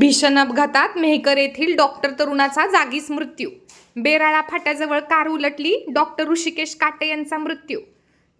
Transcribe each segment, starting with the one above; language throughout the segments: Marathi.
भीषण अपघातात मेहकर येथील डॉक्टर तरुणाचा जागीच मृत्यू. बेराळा फाट्याजवळ कार उलटली, डॉक्टर ऋषिकेश काटे यांचा मृत्यू.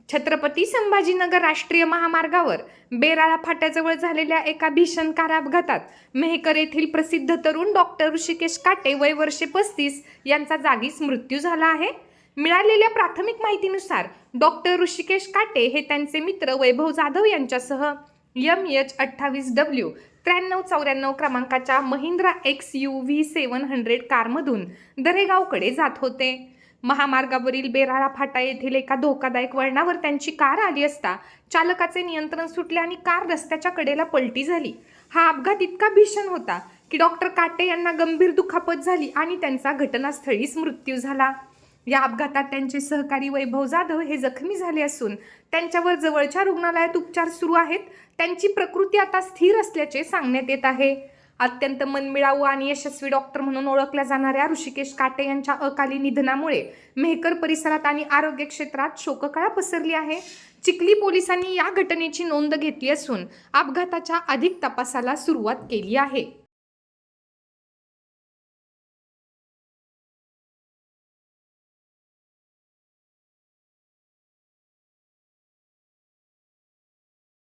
छत्रपती संभाजीनगर राष्ट्रीय महामार्गावर बेराळा फाट्याजवळ झालेल्या एका भीषण कार अपघातात मेहकर येथील प्रसिद्ध तरुण डॉक्टर ऋषिकेश काटे वय वर्षे 35 यांचा जागीच मृत्यू झाला आहे. मिळालेल्या प्राथमिक माहितीनुसार डॉक्टर ऋषिकेश काटे हे त्यांचे मित्र वैभव जाधव यांच्यासह MH28W 9394 क्रमांकाच्या महिंद्रा XUV 700 कारमधून दरेगावकडे जात होते. महामार्गावरील बेराळा फाटा येथील एका धोकादायक वळणावर त्यांची कार आली असता चालकाचे नियंत्रण सुटले आणि कार रस्त्याच्या कडेला पलटी झाली. हा अपघात इतका भीषण होता की डॉक्टर काटे यांना गंभीर दुखापत झाली आणि त्यांचा घटनास्थळीच मृत्यू झाला. या अपघातात त्यांचे सहकारी वैभव जाधव हे जखमी झाले असून त्यांच्यावर जवळच्या रुग्णालयात उपचार सुरू आहेत. त्यांची प्रकृती आता स्थिर असल्याचे सांगण्यात येत आहे. अत्यंत मनमिळावू आणि यशस्वी डॉक्टर म्हणून ओळखल्या जाणाऱ्या ऋषिकेश काटे यांच्या अकाली निधनामुळे मेहकर परिसरात आणि आरोग्य क्षेत्रात शोककळा पसरली आहे. चिखली पोलिसांनी या घटनेची नोंद घेतली असून अपघाताच्या अधिक तपासाला सुरुवात केली आहे.